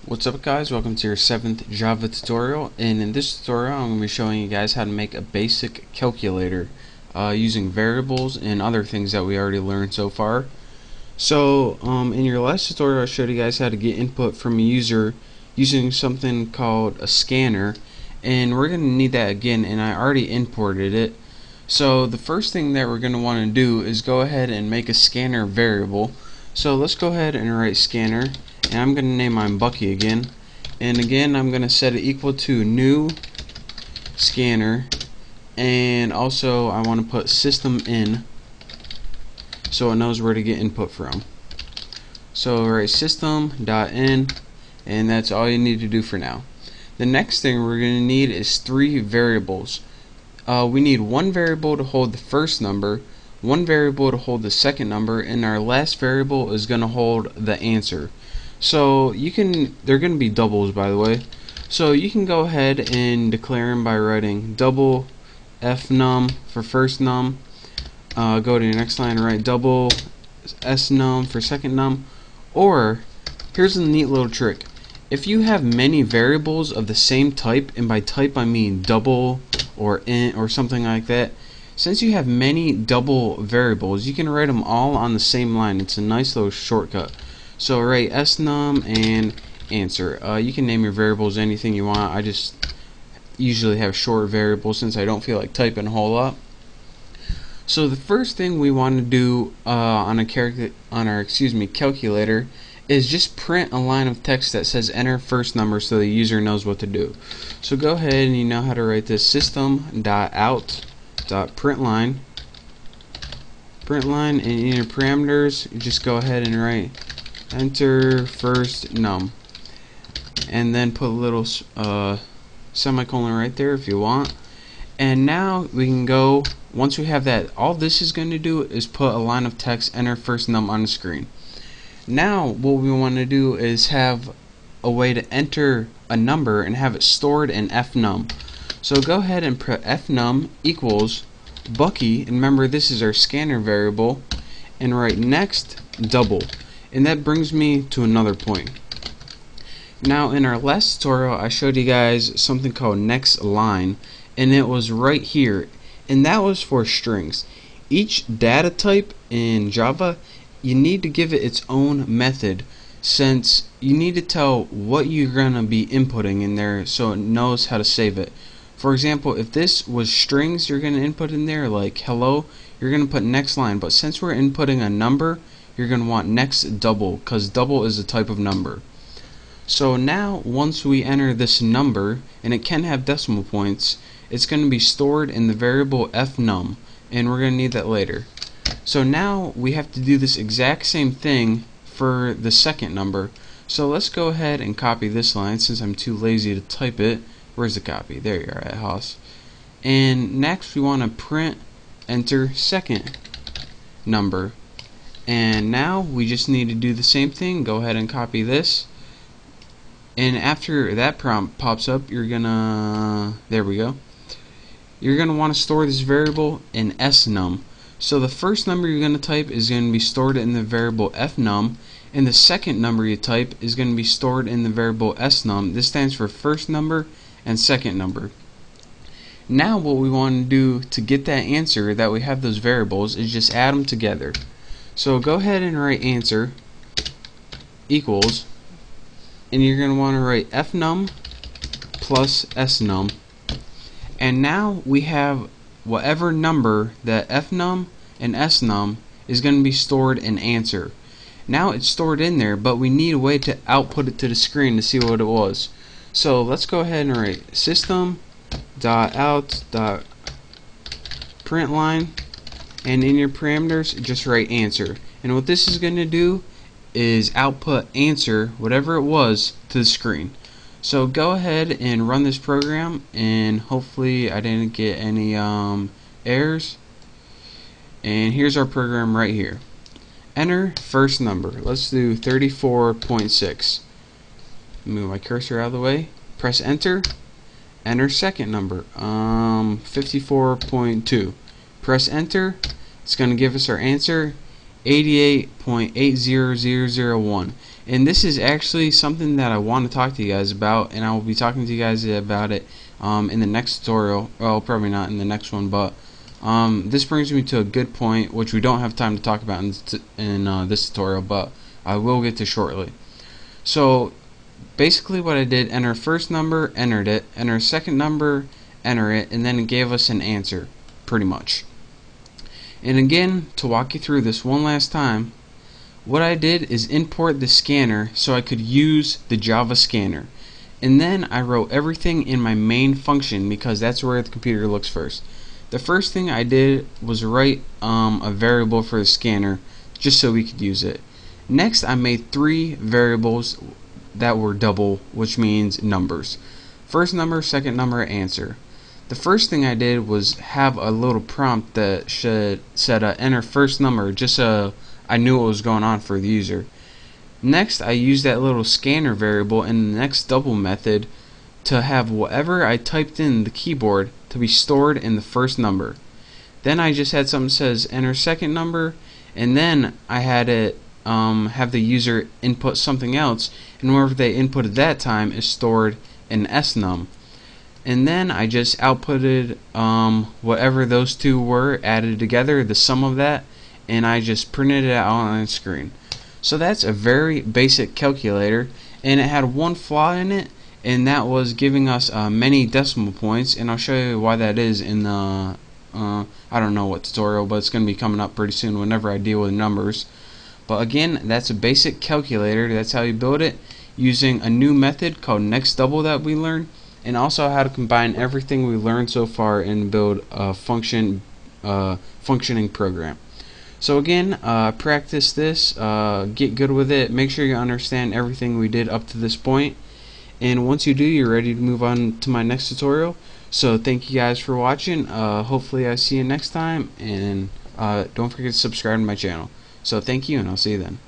What's up guys, welcome to your 7th Java tutorial, and in this tutorial I'm going to be showing you guys how to make a basic calculator using variables and other things that we already learned so far. So in your last tutorial I showed you guys how to get input from a user using something called a scanner, and we're going to need that again, and I already imported it. So the first thing that we're going to want to do is go ahead and make a scanner variable. So let's go ahead and write scanner, and I'm going to name mine Bucky again, and again I'm going to set it equal to new scanner, and also I want to put system in so it knows where to get input from. So write system.in, and that's all you need to do for now. The next thing we're going to need is 3 variables. We need one variable to hold the first number, one variable to hold the second number, and our last variable is going to hold the answer. So they're going to be doubles, by the way. So you can go ahead and declare them by writing double fnum for first num. Go to your next line and write double snum for second num. Or here's a neat little trick. If you have many variables of the same type, and by type I mean double or int or something like that, since you have many double variables, you can write them all on the same line. It's a nice little shortcut. So write snum and answer. You can name your variables anything you want. I just usually have short variables since I don't feel like typing a whole lot. So the first thing we want to do on our calculator is just print a line of text that says enter first number so the user knows what to do. So go ahead, and you know how to write this: system.out.println. Println, and in your parameters just go ahead and write enter first num, and then put a little semicolon right there if you want. And now we can go, once we have that, all this is going to do is put a line of text enter first num on the screen. Now what we want to do is have a way to enter a number and have it stored in fnum. So go ahead and put fnum equals Bucky, and remember this is our scanner variable, and write next double. And that brings me to another point. Now in our last tutorial I showed you guys something called next line, and it was right here, and that was for strings. Each data type in Java, you need to give it its own method, since you need to tell what you're going to be inputting in there so it knows how to save it. For example, if this was strings you're going to input in there, like hello, you're going to put next line, but since we're inputting a number, you're going to want next double, because double is a type of number. So now once we enter this number, and it can have decimal points, it's going to be stored in the variable fnum, and we're going to need that later. So now we have to do this exact same thing for the second number. So let's go ahead and copy this line since I'm too lazy to type it. Where's the copy? There you are at Haas. And next we want to print enter second number. And now we just need to do the same thing. Go ahead and copy this. And after that prompt pops up, you're gonna, there we go, you're gonna want to store this variable in snum. So the first number you're going to type is going to be stored in the variable fnum, and the second number you type is going to be stored in the variable snum. This stands for first number and second number. Now what we want to do to get that answer that we have those variables is just add them together. So go ahead and write answer equals, and you're going to want to write fnum plus snum, and now we have whatever number that fnum and snum is going to be stored in answer. Now it's stored in there, but we need a way to output it to the screen to see what it was. So let's go ahead and write system.out.println, and in your parameters just write answer. And what this is going to do is output answer, whatever it was, to the screen. So go ahead and run this program, and hopefully I didn't get any errors. And here's our program right here. Enter first number. Let's do 34.6. Move my cursor out of the way. Press enter. Enter second number. 54.2. Press enter. It's going to give us our answer, 88.80001. And this is actually something that I want to talk to you guys about, and I will be talking to you guys about it in the next tutorial. Well, probably not in the next one, but this brings me to a good point, which we don't have time to talk about in this tutorial, but I will get to shortly. So basically what I did, enter first number, entered it, enter second number, enter it, and then it gave us an answer, pretty much. And again, to walk you through this one last time, what I did is import the scanner so I could use the Java scanner. And then I wrote everything in my main function because that's where the computer looks first. The first thing I did was write a variable for the scanner just so we could use it. Next, I made 3 variables that were double, which means numbers. First number, second number, answer. The first thing I did was have a little prompt that said enter first number, just so I knew what was going on for the user. Next, I used that little scanner variable in the next double method to have whatever I typed in the keyboard to be stored in the first number. Then I just had something that says enter second number, and then I had it have the user input something else, and whatever they inputted that time is stored in snum. And then I just outputted whatever those two were added together, the sum of that, and I just printed it out on the screen. So that's a very basic calculator, and it had one flaw in it, and that was giving us many decimal points, and I'll show you why that is in the I don't know what tutorial, but it's going to be coming up pretty soon whenever I deal with numbers. But again, that's a basic calculator. That's how you build it, using a new method called next double that we learned, and also how to combine everything we learned so far and build a functioning program. So again, practice this, get good with it, make sure you understand everything we did up to this point, and once you do, you're ready to move on to my next tutorial. So thank you guys for watching. Hopefully I see you next time, and don't forget to subscribe to my channel. So thank you, and I'll see you then.